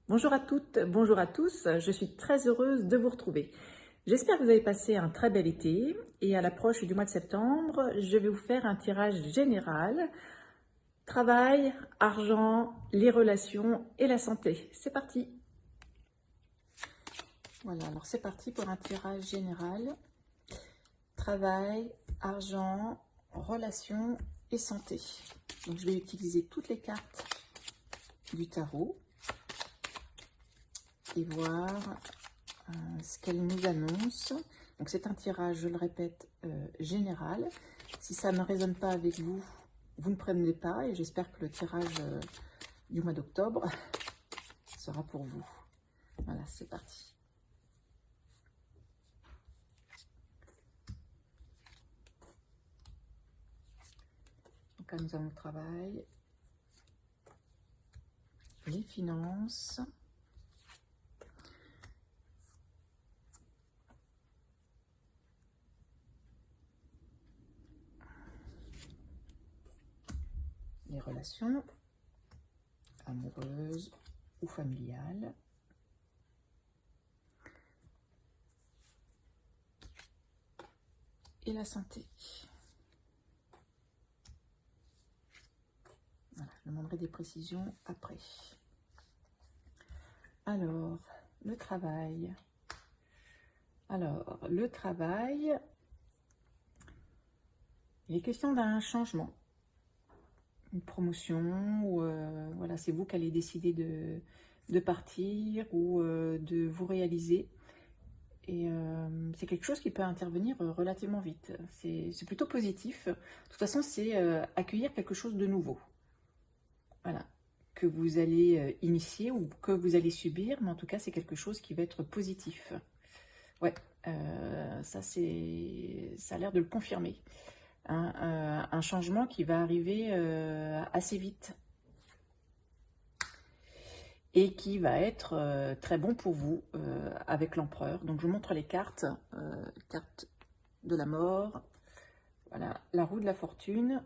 Bonjour à toutes, bonjour à tous, je suis très heureuse de vous retrouver. J'espère que vous avez passé un très bel été et à l'approche du mois de septembre, je vais vous faire un tirage général, travail, argent, les relations et la santé. C'est parti. Voilà, alors c'est parti pour un tirage général, travail, argent, relations et santé. Donc je vais utiliser toutes les cartes du tarot et voir ce qu'elle nous annonce. Donc c'est un tirage, je le répète, général. Si ça ne résonne pas avec vous, vous ne prenez pas et j'espère que le tirage du mois d'octobre sera pour vous. Voilà, c'est parti. Donc là, nous avons le travail, les finances, les relations amoureuses ou familiales, et la santé. Voilà, je demanderai des précisions après. Alors, le travail. Alors, le travail, il est question d'un changement, une promotion, ou voilà, c'est vous qui allez décider de partir ou de vous réaliser. Et c'est quelque chose qui peut intervenir relativement vite. C'est plutôt positif. De toute façon, c'est accueillir quelque chose de nouveau. Voilà, que vous allez initier ou que vous allez subir, mais en tout cas, c'est quelque chose qui va être positif. Ouais, ça a l'air de le confirmer. Un changement qui va arriver assez vite et qui va être très bon pour vous avec l'empereur. Donc je vous montre les cartes, carte de la mort, voilà, la roue de la fortune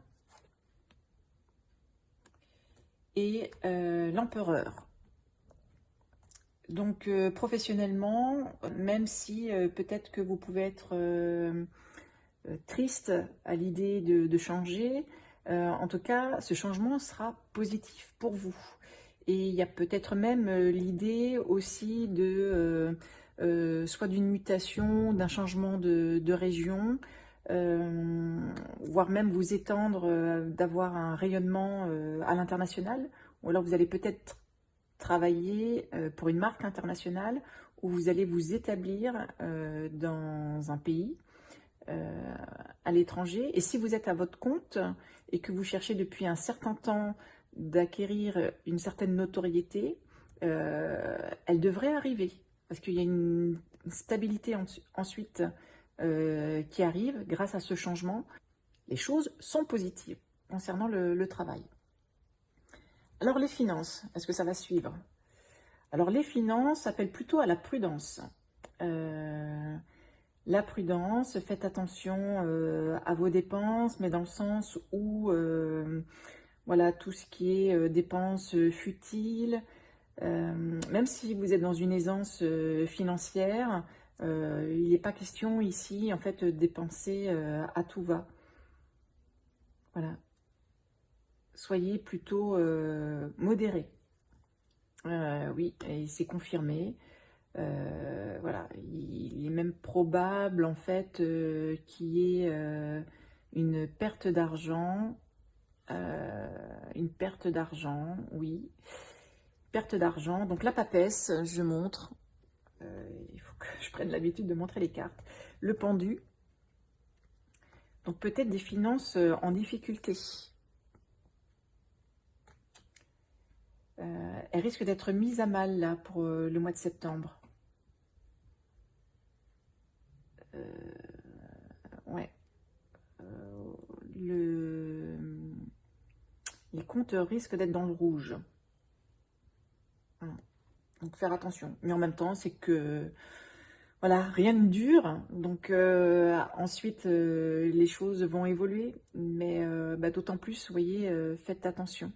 et l'empereur. Donc professionnellement, même si peut-être que vous pouvez être triste à l'idée de changer, en tout cas ce changement sera positif pour vous. Et il y a peut-être même l'idée aussi de soit d'une mutation, d'un changement de région, voire même vous étendre, d'avoir un rayonnement à l'international, ou alors vous allez peut-être travailler pour une marque internationale où vous allez vous établir dans un pays, à l'étranger. Et si vous êtes à votre compte et que vous cherchez depuis un certain temps d'acquérir une certaine notoriété, elle devrait arriver parce qu'il y a une stabilité ensuite qui arrive grâce à ce changement. Les choses sont positives concernant le travail. Alors les finances, est-ce que ça va suivre? Alors les finances appellent plutôt à la prudence. La prudence, faites attention à vos dépenses, mais dans le sens où voilà, tout ce qui est dépenses futiles, même si vous êtes dans une aisance financière, il n'est pas question ici en fait de dépenser à tout va. Voilà, soyez plutôt modéré. Oui, et c'est confirmé. Voilà, il est même probable en fait qu'il y ait une perte d'argent, oui, perte d'argent. Donc la papesse, je montre, il faut que je prenne l'habitude de montrer les cartes. Le pendu, donc peut-être des finances en difficulté. Elle risque d'être mise à mal là pour le mois de septembre. Ouais. Les comptes risquent d'être dans le rouge. Voilà. Donc faire attention. Mais en même temps, c'est que voilà, rien ne dure. Donc ensuite, les choses vont évoluer. Mais d'autant plus, vous voyez, faites attention.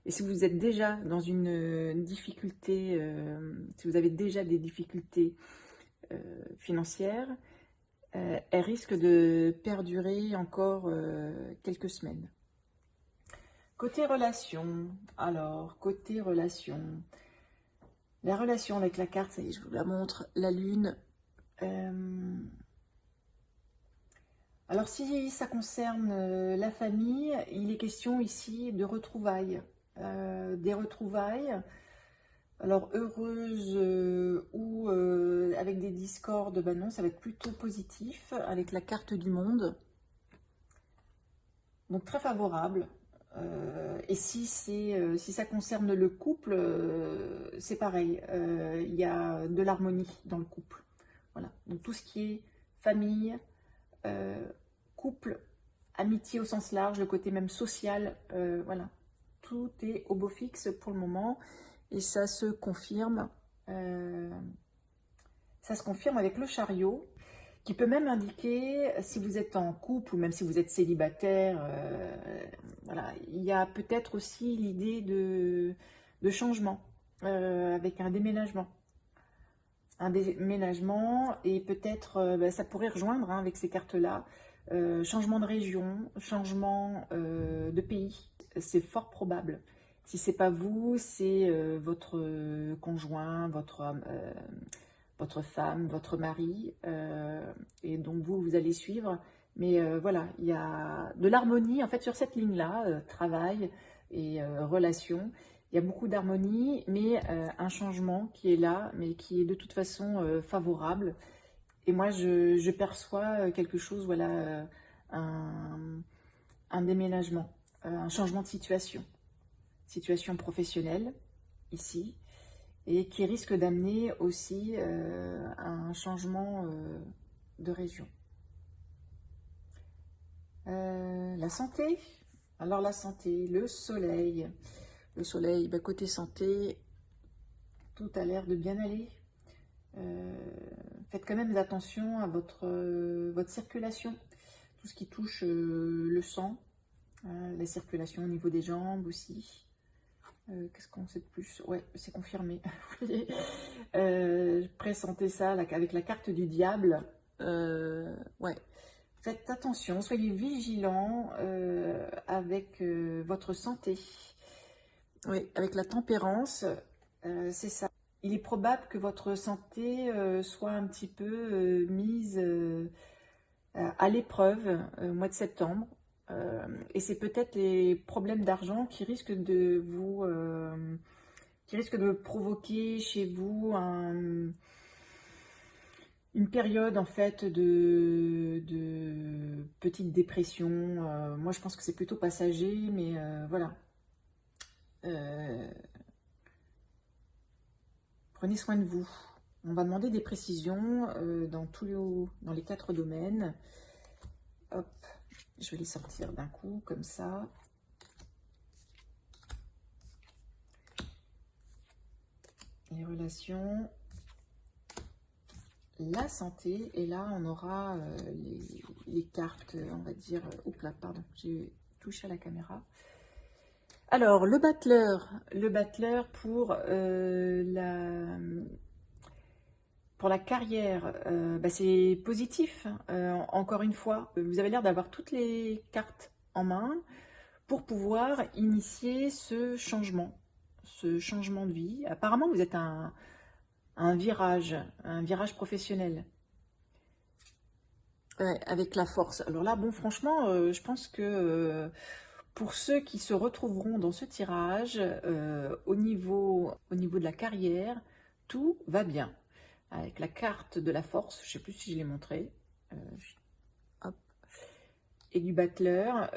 Et si vous êtes déjà dans une difficulté, si vous avez déjà des difficultés financières, elles risquent de perdurer encore quelques semaines. Côté relation, alors, côté relation, la relation avec la carte, ça y est, je vous la montre, la lune. Alors, si ça concerne la famille, il est question ici de retrouvailles. Des retrouvailles, alors heureuses ou avec des discordes, ben non, ça va être plutôt positif, avec la carte du monde. Donc, très favorable. Et si ça concerne le couple, c'est pareil. Il y a de l'harmonie dans le couple. Voilà. Donc tout ce qui est famille, couple, amitié au sens large, le côté même social, voilà. Tout est au beau fixe pour le moment. Et ça se confirme. Ça se confirme avec le chariot, qui peut même indiquer, si vous êtes en couple ou même si vous êtes célibataire, voilà, il y a peut-être aussi l'idée de changement, avec un déménagement. Un déménagement et peut-être, ça pourrait rejoindre hein, avec ces cartes-là, changement de région, changement de pays, c'est fort probable. Si c'est pas vous, c'est votre conjoint, votre femme, votre mari, et donc vous allez suivre. Mais voilà, il y a de l'harmonie, en fait, sur cette ligne-là, travail et relation, il y a beaucoup d'harmonie, mais un changement qui est là, mais qui est de toute façon favorable. Et moi, je perçois quelque chose, voilà, un déménagement, un changement de situation professionnelle, ici, et qui risque d'amener aussi un changement de région. La santé, alors la santé, le soleil, ben, côté santé, tout a l'air de bien aller. Faites quand même attention à votre circulation, tout ce qui touche le sang, la circulation au niveau des jambes aussi. Qu'est-ce qu'on sait de plus? Ouais, c'est confirmé. Je pressentais ça avec la carte du diable. Ouais. Faites attention, soyez vigilants avec votre santé. Oui, avec la tempérance, c'est ça. Il est probable que votre santé soit un petit peu mise à l'épreuve au mois de septembre. Et c'est peut-être les problèmes d'argent qui risquent de provoquer chez vous une période en fait de petite dépression. Moi je pense que c'est plutôt passager, mais voilà. Prenez soin de vous. On va demander des précisions dans les 4 domaines. Hop, je vais les sortir d'un coup comme ça. Les relations, la santé, et là on aura les cartes, on va dire, oups là, pardon, j'ai touché à la caméra. Alors le battleur pour la carrière, bah, c'est positif, encore une fois, vous avez l'air d'avoir toutes les cartes en main pour pouvoir initier ce changement de vie. Apparemment vous êtes un virage professionnel. Ouais, avec la force. Alors là, bon, franchement, je pense que pour ceux qui se retrouveront dans ce tirage, au niveau de la carrière, tout va bien. Avec la carte de la force, je ne sais plus si je l'ai montré, hop, et du battleur,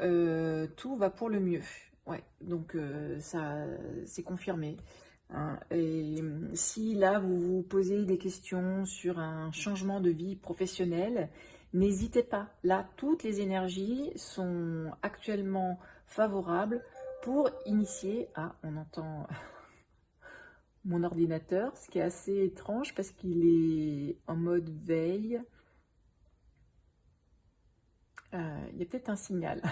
tout va pour le mieux. Ouais, donc ça, c'est confirmé. Hein. Et si là, vous vous posez des questions sur un changement de vie professionnelle, n'hésitez pas. Là, toutes les énergies sont actuellement favorables pour initier. Ah, on entend mon ordinateur, ce qui est assez étrange parce qu'il est en mode veille. Il y a peut-être un signal.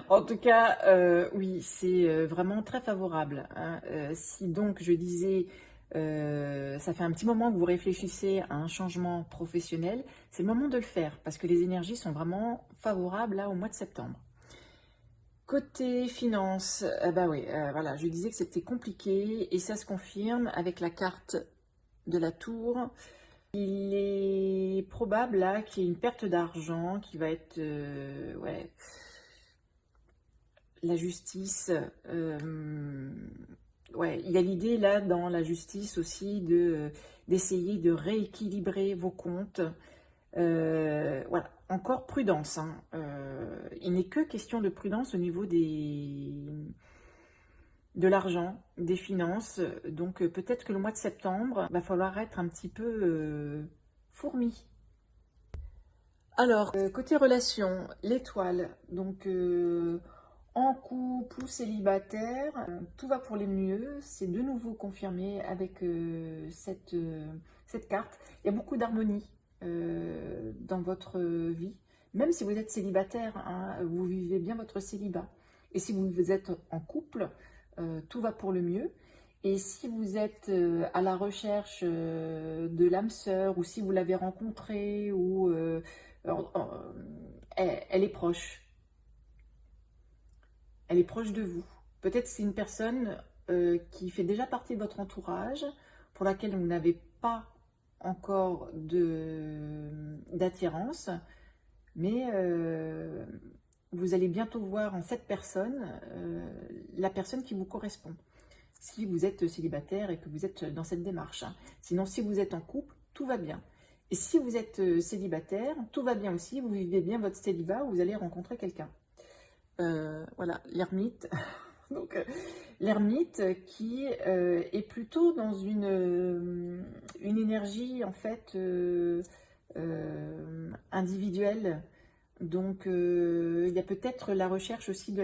En tout cas, oui, c'est vraiment très favorable, hein. Si donc je disais, ça fait un petit moment que vous réfléchissez à un changement professionnel, c'est le moment de le faire parce que les énergies sont vraiment favorables là au mois de septembre. Côté finances, bah oui, voilà, je disais que c'était compliqué et ça se confirme avec la carte de la tour. Il est probable là qu'il y ait une perte d'argent qui va être, ouais, la justice. Ouais, il y a l'idée là dans la justice aussi de d'essayer de rééquilibrer vos comptes. Voilà, encore prudence, hein. Il n'est que question de prudence au niveau de l'argent, des finances. Donc peut-être que le mois de septembre, va falloir être un petit peu fourmi. Alors, côté relation, l'étoile, donc en couple ou célibataire, tout va pour le mieux. C'est de nouveau confirmé avec cette carte. Il y a beaucoup d'harmonie dans votre vie. Même si vous êtes célibataire, hein, vous vivez bien votre célibat. Et si vous êtes en couple, tout va pour le mieux. Et si vous êtes à la recherche de l'âme sœur, ou si vous l'avez rencontrée, ou elle est proche. Elle est proche de vous. Peut-être c'est une personne qui fait déjà partie de votre entourage, pour laquelle vous n'avez pas encore d'attirance, mais vous allez bientôt voir en cette personne la personne qui vous correspond. Si vous êtes célibataire et que vous êtes dans cette démarche, hein. Sinon, si vous êtes en couple, tout va bien. Et si vous êtes célibataire, tout va bien aussi, vous vivez bien votre célibat, vous allez rencontrer quelqu'un. Voilà, l'ermite. Donc, l'ermite qui est plutôt dans une énergie en fait individuelle. Donc, il y a peut-être la recherche aussi de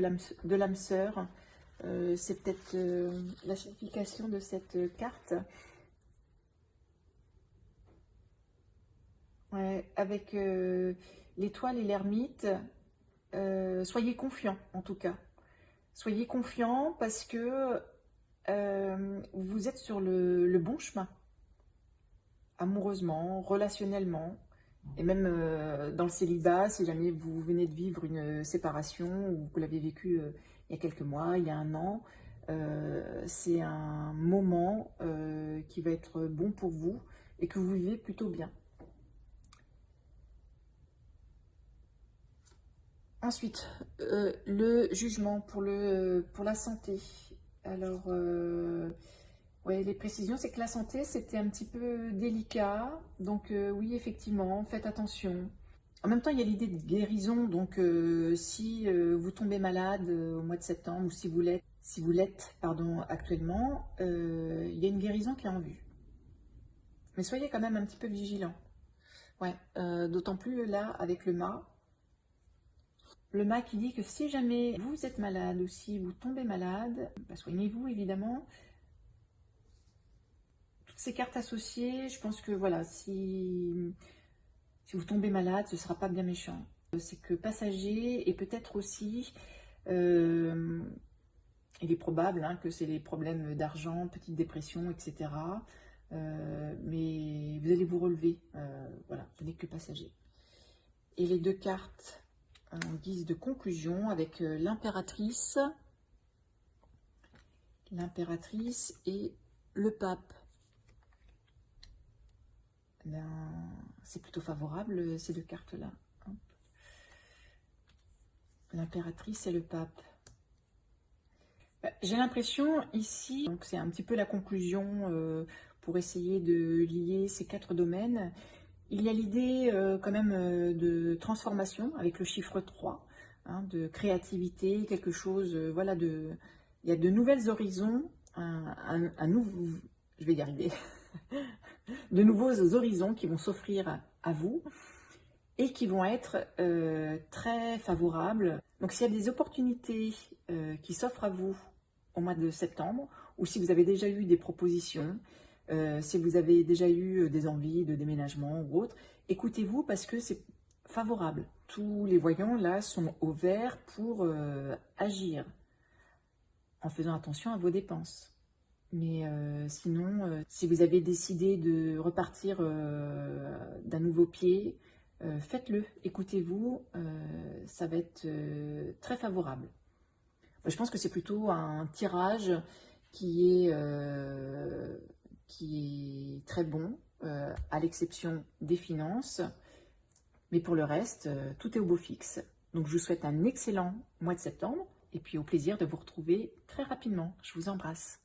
l'âme sœur. C'est peut-être la signification de cette carte. Ouais, avec l'étoile et l'ermite, soyez confiants en tout cas. Soyez confiants parce que vous êtes sur le bon chemin, amoureusement, relationnellement, et même dans le célibat, si jamais vous venez de vivre une séparation ou vous l'avez vécu il y a quelques mois, il y a un an, c'est un moment qui va être bon pour vous et que vous vivez plutôt bien. Ensuite, le jugement pour la santé. Alors, ouais, les précisions, c'est que la santé, c'était un petit peu délicat. Donc, oui, effectivement, faites attention. En même temps, il y a l'idée de guérison. Donc, si vous tombez malade au mois de septembre, ou si vous l'êtes, pardon, actuellement, il y a une guérison qui est en vue. Mais soyez quand même un petit peu vigilant. Ouais, d'autant plus là, avec le mât. Le mât qui dit que si jamais vous êtes malade ou si vous tombez malade, bah soignez-vous évidemment. Toutes ces cartes associées, je pense que voilà, si vous tombez malade, ce ne sera pas bien méchant. C'est que passager et peut-être aussi, il est probable hein, que c'est les problèmes d'argent, petite dépression, etc. Mais vous allez vous relever, voilà, ce n'est que passager. Et les deux cartes en guise de conclusion avec l'impératrice et le pape. Ben, c'est plutôt favorable ces deux cartes-là. L'impératrice et le pape. Ben, j'ai l'impression ici, donc c'est un petit peu la conclusion pour essayer de lier ces quatre domaines. Il y a l'idée quand même de transformation avec le chiffre 3, hein, de créativité, quelque chose, voilà, il y a de nouvelles horizons, je vais y arriver, de nouveaux horizons qui vont s'offrir à vous et qui vont être très favorables. Donc s'il y a des opportunités qui s'offrent à vous au mois de septembre, ou si vous avez déjà eu des propositions, si vous avez déjà eu des envies de déménagement ou autre, écoutez-vous parce que c'est favorable. Tous les voyants là sont au vert pour agir, en faisant attention à vos dépenses. Mais sinon, si vous avez décidé de repartir d'un nouveau pied, faites-le, écoutez-vous, ça va être très favorable. Je pense que c'est plutôt un tirage qui est très bon, à l'exception des finances. Mais pour le reste, tout est au beau fixe. Donc je vous souhaite un excellent mois de septembre et puis au plaisir de vous retrouver très rapidement. Je vous embrasse.